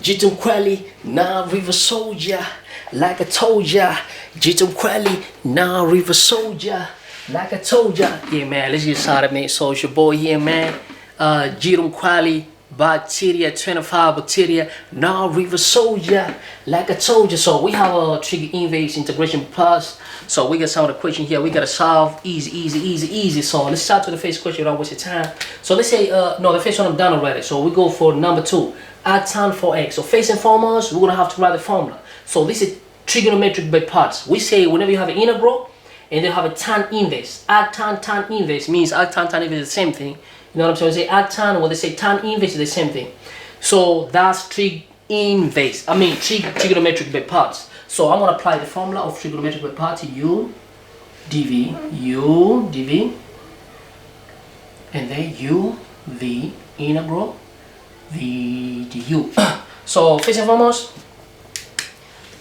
Jitum Kweli, now River Soldier, like I told ya. Jitum Kweli, now River Soldier, like I told ya. Yeah, man, let's get started, man. So it's your boy here, man. Jitum Kweli, bacteria, 25 bacteria, now River Soldier, like I told you. So we have a trigger inverse integration plus. So we got some of the question here. We gotta solve easy. So let's start with the first question. Don't waste your time. So let's say no, the first one I'm done already. So we go for number 2. arctan4x. So first and foremost, we're gonna have to write the formula. So this is trigonometric by parts. We say whenever you have an integral and then have a tan inverse. Arctan tan inverse means arctan tan inverse is the same thing. You know what I'm saying? They say arctan, when they say tan inverse is the same thing. So that's trig inverse. I mean trigonometric by parts. So I'm gonna apply the formula of trigonometric by parts. U dv, and then u v integral v du. So first and foremost,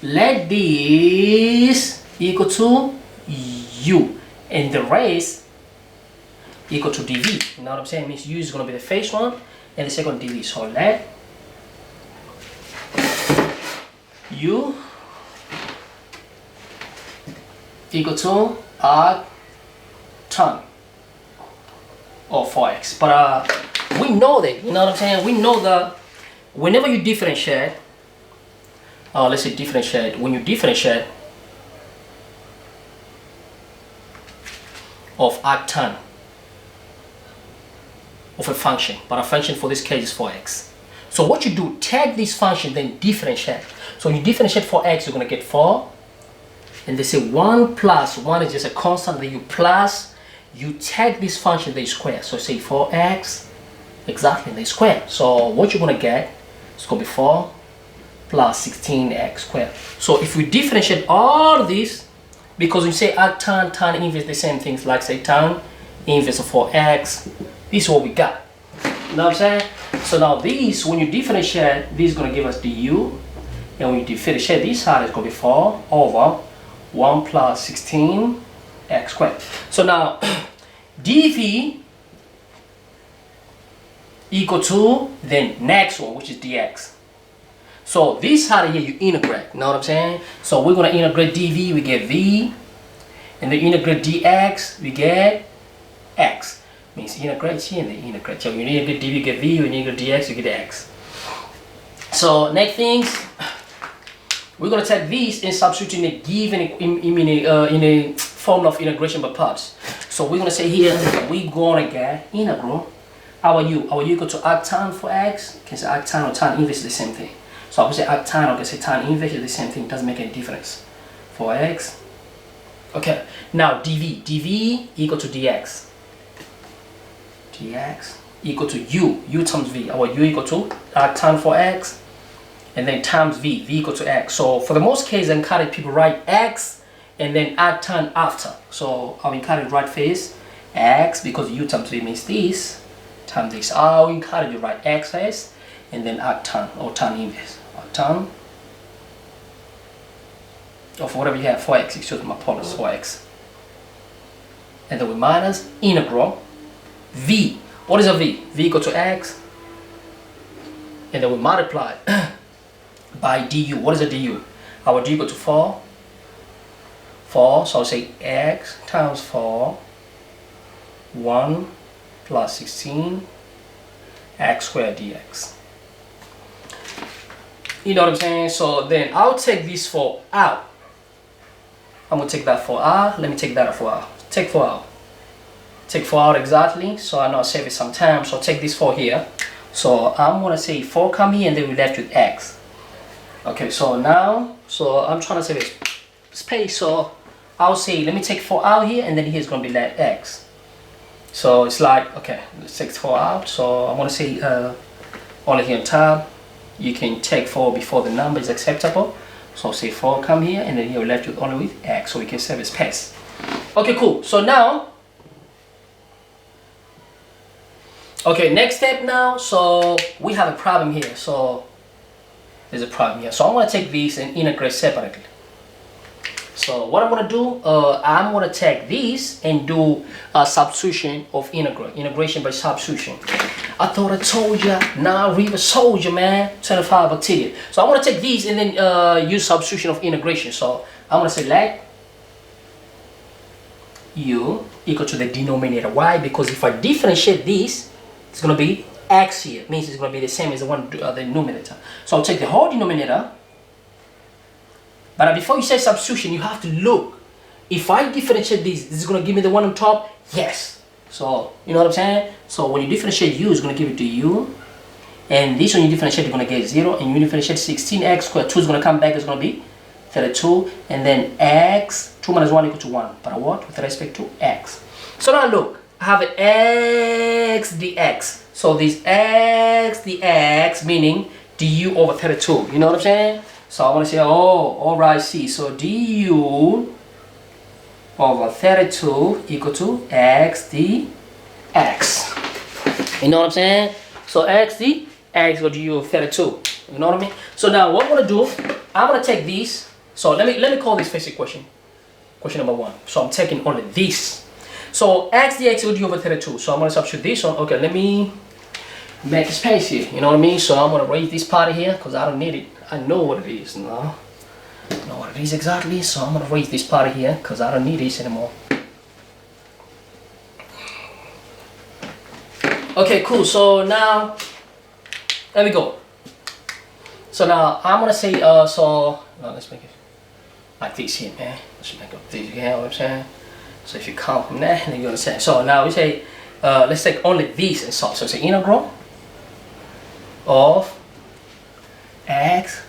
let this equal to u and the rest equal to dv. You know what I'm saying? It means u is going to be the first one and the second dv. So let u equal to arctan or 4x. But we know that, you know what I'm saying? We know that whenever you differentiate, let's say differentiate, when you differentiate of arctan of a function, but a function for this case is 4x. So what you do, take this function, then differentiate. So when you differentiate 4x, you're going to get 4. And they say 1 plus 1 is just a constant, then you plus, you take this function, they square. So say 4x, exactly, they square. So what you're going to get is going to be 4 plus 16x squared. So if we differentiate all of this, because we say arctan, tan inverse, the same things, like say tan inverse of 4x, this is what we got. You know what I'm saying? So now these, when you differentiate, this is going to give us du. And when you differentiate this side, it's going to be 4 over 1 plus 16x squared. So now dv equal to then next one, which is dx. So this side here you integrate, you know what I'm saying? So we're going to integrate dv, we get v, and then integrate dx, we get x. Means integrate here and then integrate. So when you integrate dv, you get v, when you integrate dx, you get x. So next things, we're going to take this and substitute in a given in a formula of integration by parts. So we're going to say here, we're going to get integral our u equal to arctan for x. You can say arctan or tan inverse is the same thing. So I would say arctan or I can say tan inverse is the same thing. It doesn't make any difference for x. Okay, now dv equal to dx equal to u times v. Our u equal to arctan for x, and then times v equal to x. So for the most case, I encourage people write x and then arctan after. So I'll encourage write first x, because u times v means this times this. I'll encourage you write x first and then arctan or tan inverse. Arctan of whatever you have, 4x, excuse my apologies, 4x. And then we minus integral v. What is a v? V equal to x. And then we multiply by du. What is a du? Our du equal to 4. So I'll say x times 4, 1 plus 16 x squared dx. You know what I'm saying? So then I'll take this 4 out. I'm going to take that 4 out. Let me take that 4 out. Take 4 out. Take 4 out exactly. So I know I save it some time. So I'll take this 4 here. So I'm going to say 4 come here and then we're left with x. Okay, so now, so I'm trying to save it space. So I'll say, let me take 4 out here and then here's going to be left x. So it's like, okay, let's take 4 out. So I'm going to say only here on tab, you can take 4 before the number is acceptable. So I'll say 4 come here and then you're left with only with x, so we can save space. Okay, cool. So now, okay, next step now. So we have a problem here. So there's a problem here. So I'm going to take these and integrate separately. So what I'm going to do, I'm going to take this and do a substitution of integration by substitution. I thought I told ya. Nah, River Soldier, man. 25 bacteria. So I'm gonna take these and then use substitution of integration. So I'm gonna say let u equal to the denominator. Why? Because if I differentiate this, it's gonna be x here. Means it's gonna be the same as the one the numerator. So I'll take the whole denominator. But before you say substitution, you have to look. If I differentiate this is gonna give me the one on top. Yes. So you know what I'm saying? So when you differentiate u, it's gonna give it to u. And this one you differentiate, you're gonna get 0. And you differentiate 16x squared, 2 is gonna come back, it's gonna be 32. And then x, 2 minus 1 equal to 1. But what? With respect to x. So now look, I have an x dx. So this x dx meaning du over 32. You know what I'm saying? So I want to say, oh, alright, see. So du over 32 equal to x dx. You know what I'm saying? So x dx equal to du over 32. You know what I mean? So now what I'm going to do, I'm going to take these. So let me call this basic question. Question number 1. So I'm taking only this. So x dx equal to du over 32. So I'm going to substitute this one. Okay, let me make a space here. You know what I mean? So I'm going to raise this part here because I don't need it. I know what it is now. I know what it is exactly. So I'm going to raise this part here because I don't need this anymore. Okay, cool. So now, there we go. So now I'm going to say, let's make it like this here, man. Let's make it this, you know what I'm saying? So if you count from there, then you're going to say, so now we say, let's take only these and solve. So it's an integral of x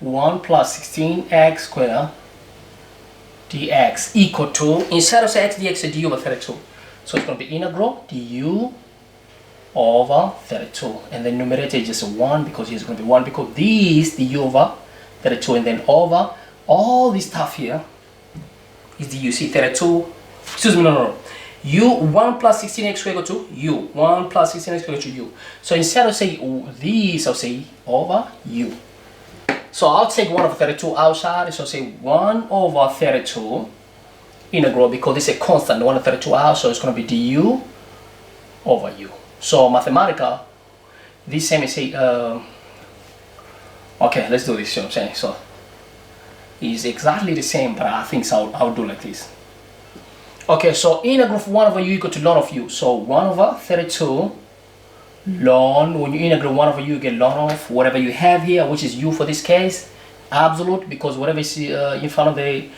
1 plus 16x squared dx equal to, instead of say x dx, du over 32. So it's going to be integral du over 32. And the numerator is just a 1 because here's going to be 1 because this du over 32 and then over all this stuff here is the u. See 32, excuse me, no. u 1 plus 16x squared equal to u. 1 plus 16x squared equal to u. So instead of say this, I'll say over u. So I'll take 1 over 32 outside. So I'll say 1 over 32 integral because this is a constant, 1 over 32 out. So it's going to be du over u. So mathematical, this same is say, okay, let's do this, you know what I'm saying? So it's exactly the same, but I think so I'll do like this. Okay, so integral of 1 over u equal to ln of u. So 1 over 32 ln, when you integrate 1 over u, you get ln of whatever you have here, which is u for this case, absolute, because whatever is in front of the,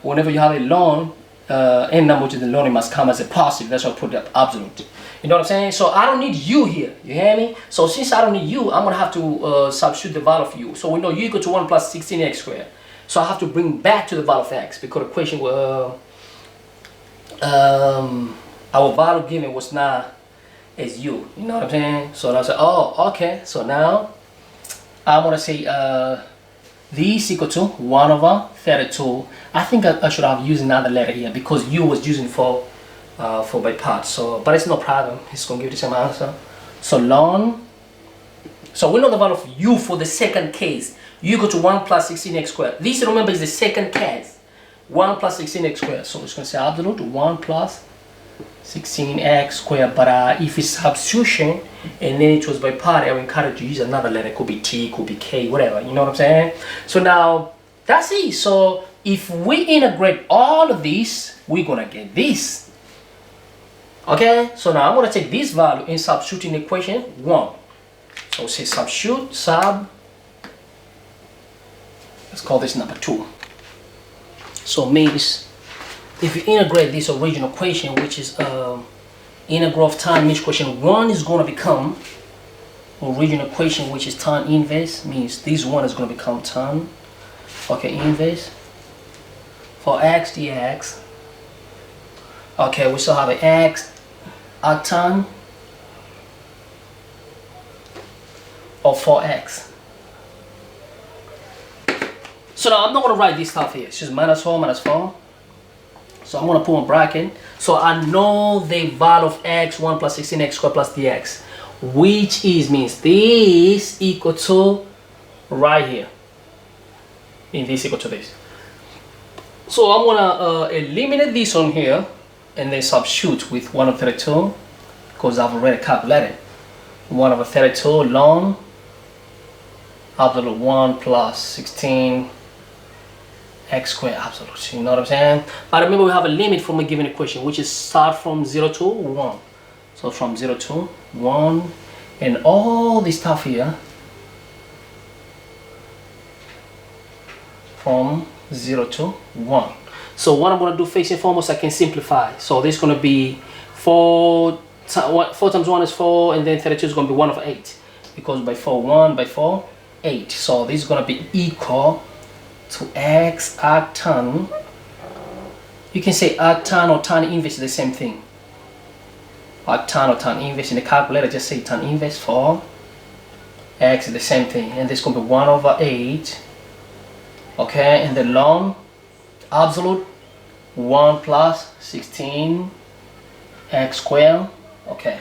whenever you have a ln, n number which is the ln, it must come as a positive. That's why I put that absolute. You know what I'm saying? So I don't need u here. You hear me? So since I don't need u, I'm going to have to substitute the value of u. So we know u equal to 1 plus 16x squared. So I have to bring back to the value of x because the equation our value given was not as u. You know what I'm saying? So I say, oh, okay. So now I'm going to say this equal to 1 over 32. I think I should have used another letter here because u was using for by parts. So, but it's no problem. It's going to give the same answer. So ln. So we know the value of u for the second case. U equal to 1 plus 16x squared. This, remember, is the second case. 1 plus 16x squared. So it's going to say absolute 1 plus 16x squared. But if it's substitution and then it was by part, I would encourage you to use another letter. It could be T, it could be K, whatever. You know what I'm saying? So now that's it. So if we integrate all of this, we're going to get this. Okay? So now I'm going to take this value and substitute in equation 1. So say substitute, let's call this number 2. So means if you integrate this original equation, which is integral of tan inverse equation 1 is going to become original equation, which is tan inverse, means this one is going to become tan, okay, inverse for x dx. Okay, we still have an x arctan of 4x. So now I'm not going to write this stuff here. It's just minus 4, minus 4. So I'm going to put a bracket. So I know the value of x, 1 plus 16x squared plus dx. Which is, means this equal to right here. And this equal to this. So I'm going to eliminate this on here. And then substitute with 1 over 32. because I've already calculated. 1 over 32 ln absolute 1 plus 16 x squared absolute. You know what I'm saying? But remember, we have a limit from a given equation, which is start from 0 to 1. So from 0 to 1, and all this stuff here from 0 to 1. So what I'm going to do first and foremost, I can simplify. So this is going to be 4 times 1 is 4, and then 32 is going to be 1 over 8, because by 4 1, by 4 8. So this is going to be equal to x arctan. You can say arctan or tan inverse is the same thing. Arctan or tan inverse in the calculator, just say tan inverse for x is the same thing, and this is going to be 1 over 8. Okay, and the ln absolute 1 plus 16 x squared. Okay,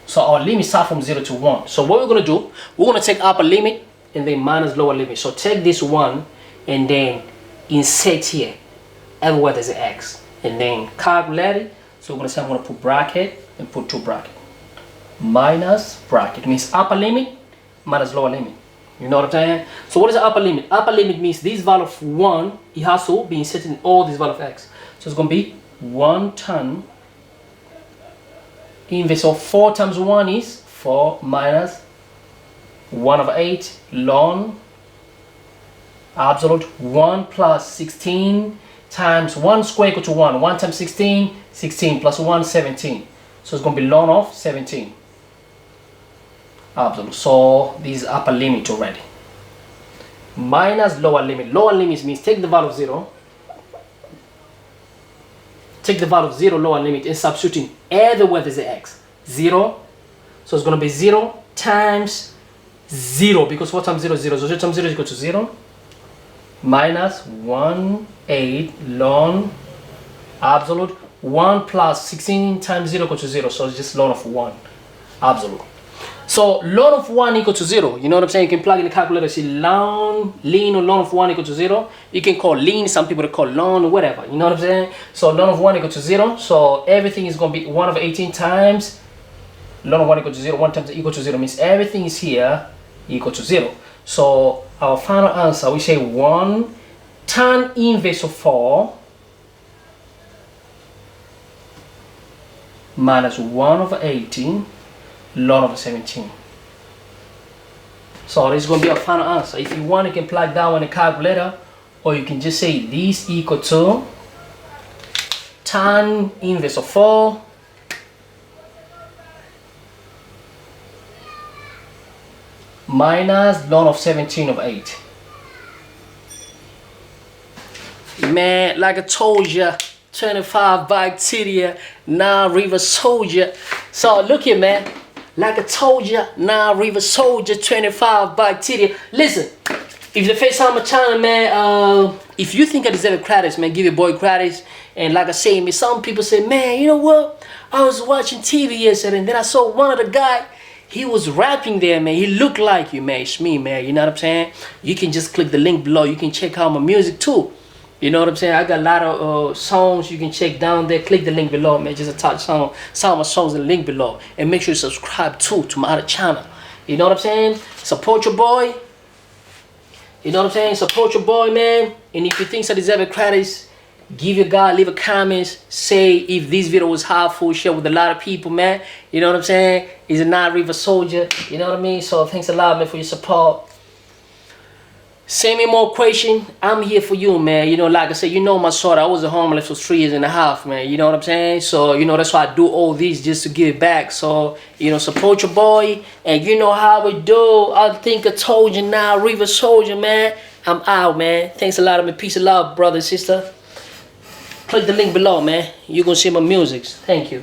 so our limit start from 0 to 1. So what we're going to do, we're going to take upper limit and then minus lower limit. So take this 1 and then insert here everywhere there's an x, and then calculate it. So we're going to say I'm going to put bracket and put 2 bracket. Minus bracket means upper limit minus lower limit. You know what I'm saying? So what is the upper limit? Upper limit means this value of 1, it has to be inserted in all these value of x. So it's going to be 1 ton inverse of 4 times 1 is 4 minus 1 over 8 ln absolute 1 plus 16 times 1 square equal to 1. 1 times 16, 16 plus 1, 17. So it's going to be ln of 17 absolute. So this is upper limit already. Minus lower limit. Lower limit means take the value of 0. Take the value of 0 lower limit and substituting everywhere there's an x. 0. So it's going to be 0 times 0, because 4 times 0 is 0. So 0 times 0 is equal to 0. Minus 1, 8 ln absolute 1 plus 16 times 0 equal to 0. So it's just ln of 1 absolute. So ln of 1 equal to 0. You know what I'm saying? You can plug in the calculator, see lean or ln of 1 equal to 0. You can call lean, some people call ln, whatever. You know what I'm saying? So ln of 1 equal to 0. So everything is going to be 1 over 18 times ln of 1 equal to 0. 1 times equal to 0 means everything is here equal to 0. So our final answer, we say 1 tan inverse of 4 minus 1 over 18 ln over 17. So this is going to be our final answer. If you want, you can plug that one in the calculator, or you can just say this equal to tan inverse of 4 minus ln of 17 over 8. Man, like I told ya, 25 bacteria, 9 river soldier. So look here, man. Like I told ya, 9 river soldier, 25 bacteria. Listen, if the first time on my channel, man, if you think I deserve credits, man, give your boy credits. And like I say, man, some people say, man, you know what? I was watching TV yesterday, and then I saw one of the guy. He was rapping there, man. He looked like you, man. It's me, man. You know what I'm saying? You can just click the link below. You can check out my music too. You know what I'm saying? I got a lot of songs you can check down there. Click the link below, man. Just attach some of my songs in the link below. And make sure you subscribe too to my other channel. You know what I'm saying? Support your boy. You know what I'm saying? Support your boy, man. And if you think I deserve credits, give your guy, leave a comment, say if this video was helpful, share with a lot of people, man. You know what I'm saying? He's a 9 river soldier. You know what I mean? So thanks a lot, man, for your support. Send me more questions. I'm here for you, man. You know, like I said, you know my story. I was at homeless for 3 years and a half, man. You know what I'm saying? So, you know, that's why I do all this, just to give back. So, you know, support your boy. And you know how we do. I think I told you now, river soldier, man. I'm out, man. Thanks a lot, man. Peace and love, brother and sister. Click the link below, man. You're going to see my music. Thank you.